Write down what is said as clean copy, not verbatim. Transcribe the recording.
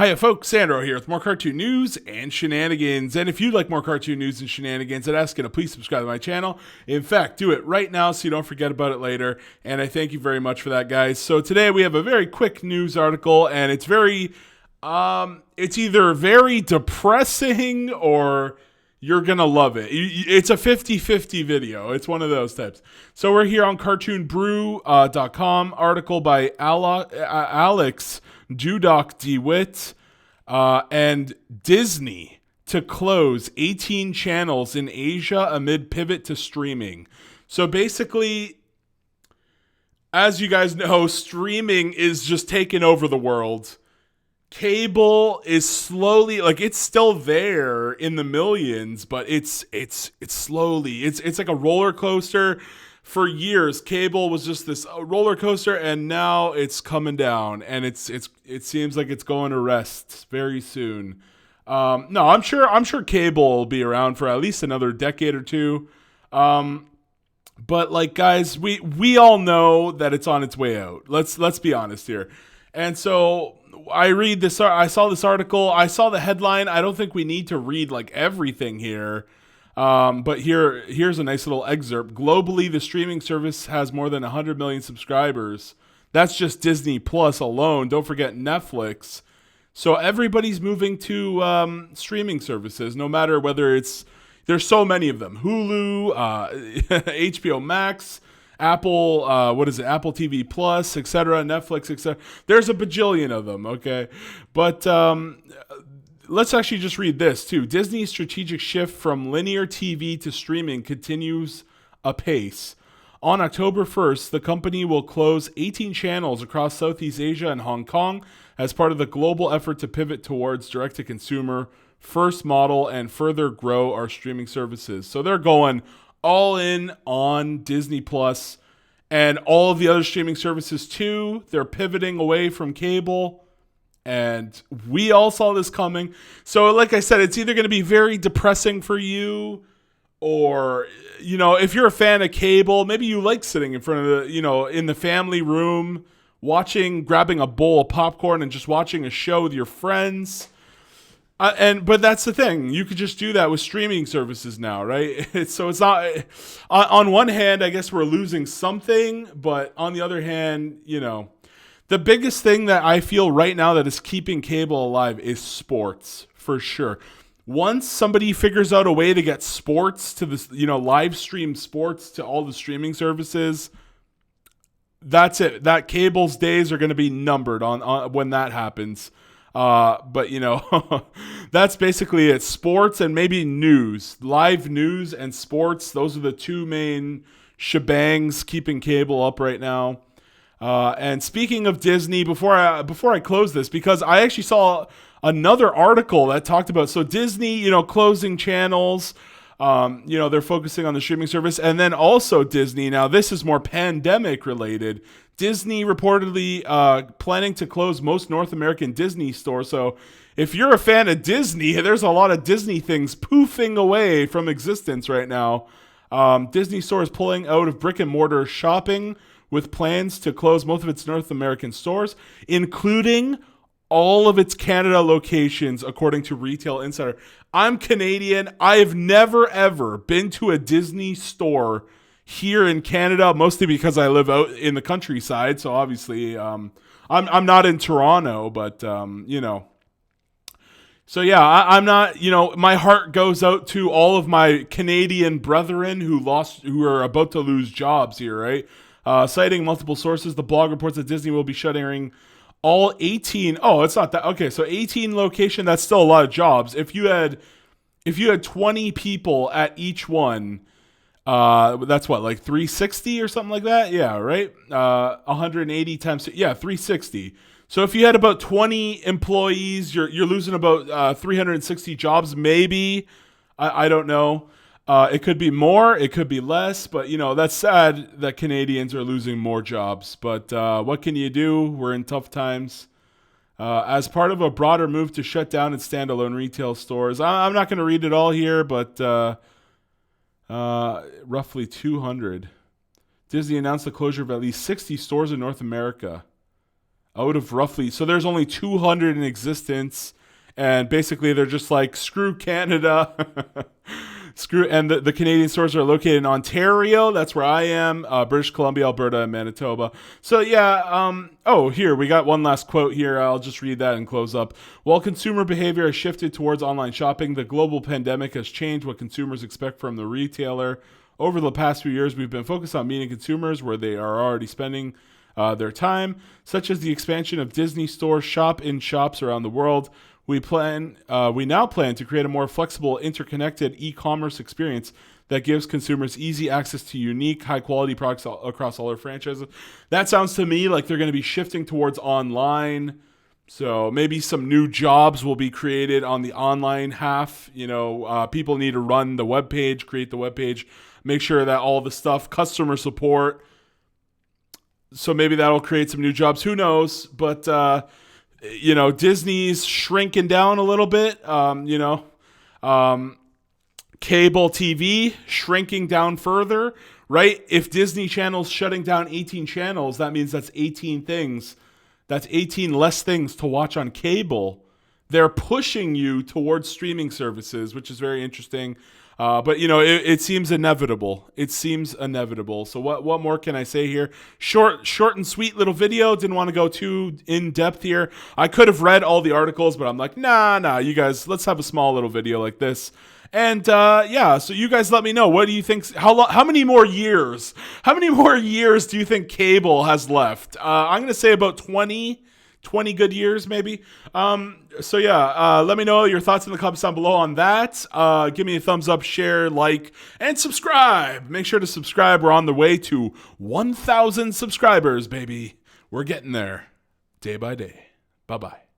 Hiya folks, Sandro here with more cartoon news and shenanigans. And if you'd like more cartoon news and shenanigans, I'd ask you to please subscribe to my channel. In fact, do it right now so you don't forget about it later. And I thank you very much for that, guys. So today we have a very quick news article, and it's it's either very depressing or you're going to love it. It's a 50-50 video. It's one of those types. So we're here on cartoonbrew.com, article by Alex Judoc DeWitt, and Disney to close 18 channels in Asia amid pivot to streaming. So basically, as you guys know, streaming is just taking over the world. Cable is slowly, like, it's still there in the millions, but it's slowly, it's like a roller coaster. For years, cable was just this roller coaster, and now it's coming down, and it seems like it's going to rest very soon. No, I'm sure cable will be around for at least another decade or two. But like, guys, we all know that it's on its way out. Let's be honest here. And so I saw this article, I saw the headline. I don't think we need to read like everything here. But here's a nice little excerpt. Globally, the streaming service has more than 100 million subscribers. That's just Disney Plus alone. Don't forget Netflix. So everybody's moving to streaming services, no matter whether there's so many of them. Hulu, HBO Max, Apple, Apple TV Plus, etc., Netflix, etc. There's a bajillion of them, okay? But let's actually just read this, too. Disney's strategic shift from linear TV to streaming continues apace. On October 1st, the company will close 18 channels across Southeast Asia and Hong Kong as part of the global effort to pivot towards direct-to-consumer first model and further grow our streaming services. So they're going all in on Disney Plus and all of the other streaming services, too. They're pivoting away from cable. And we all saw this coming. So like I said, it's either going to be very depressing for you, or, if you're a fan of cable, maybe you like sitting in front of in the family room, grabbing a bowl of popcorn and just watching a show with your friends. But that's the thing. You could just do that with streaming services now, right? So it's not, on one hand, I guess we're losing something, but on the other hand, the biggest thing that I feel right now that is keeping cable alive is sports, for sure. Once somebody figures out a way to get sports to this, live stream sports to all the streaming services, that's it. That cable's days are going to be numbered on when that happens. But that's basically it. Sports and maybe news, live news and sports. Those are the two main shebangs keeping cable up right now. And speaking of Disney, before I close this, because I actually saw another article that talked about, so Disney, closing channels, they're focusing on the streaming service, and then also Disney. Now this is more pandemic related. Disney reportedly planning to close most North American Disney stores. So if you're a fan of Disney, there's a lot of Disney things poofing away from existence right now. Disney stores pulling out of brick and mortar shopping, with plans to close most of its North American stores, including all of its Canada locations, according to Retail Insider. I'm Canadian. I have never, ever been to a Disney store here in Canada, mostly because I live out in the countryside. So obviously, I'm not in Toronto, but, So yeah, I'm not, my heart goes out to all of my Canadian brethren who are about to lose jobs here, right? Citing multiple sources, the blog reports that Disney will be shuttering all 18. Oh, it's not that. Okay, so 18 location, that's still a lot of jobs. If you had 20 people at each one, that's what, like 360 or something like that? Yeah, right? 180 times, yeah, 360. So if you had about 20 employees, you're losing about 360 jobs, maybe. I don't know. It could be more, it could be less, but that's sad that Canadians are losing more jobs. But what can you do? We're in tough times. As part of a broader move to shut down its standalone retail stores, I'm not going to read it all here, but roughly 200. Disney announced the closure of at least 60 stores in North America. out of roughly, so there's only 200 in existence, and basically they're just like, screw Canada. Screw, and the Canadian stores are located in Ontario. That's where I am. British Columbia, Alberta, and Manitoba. So yeah. Here we got one last quote here. I'll just read that and close up. While consumer behavior has shifted towards online shopping, the global pandemic has changed what consumers expect from the retailer. Over the past few years, we've been focused on meeting consumers where they are already spending their time, such as the expansion of Disney Store shop-in-shops around the world. We now plan to create a more flexible, interconnected e-commerce experience that gives consumers easy access to unique, high-quality products across all our franchises. That sounds to me like they're going to be shifting towards online. So maybe some new jobs will be created on the online half. People need to run the web page, create the web page, make sure that all the stuff, customer support. So maybe that'll create some new jobs. Who knows? But Disney's shrinking down a little bit. Cable TV shrinking down further, right? If Disney Channel's shutting down 18 channels, that means that's 18 things. That's 18 less things to watch on cable. They're pushing you towards streaming services, which is very interesting. But it seems inevitable. It seems inevitable. So what more can I say here? Short and sweet little video. Didn't want to go too in depth here. I could have read all the articles, but I'm like, nah, you guys, let's have a small little video like this. And so you guys let me know. What do you think? How many more years? How many more years do you think cable has left? I'm gonna say about 20 good years, maybe. Let me know your thoughts in the comments down below on that. Give me a thumbs up, share, like, and subscribe. Make sure to subscribe. We're on the way to 1,000 subscribers, baby. We're getting there day by day. Bye-bye.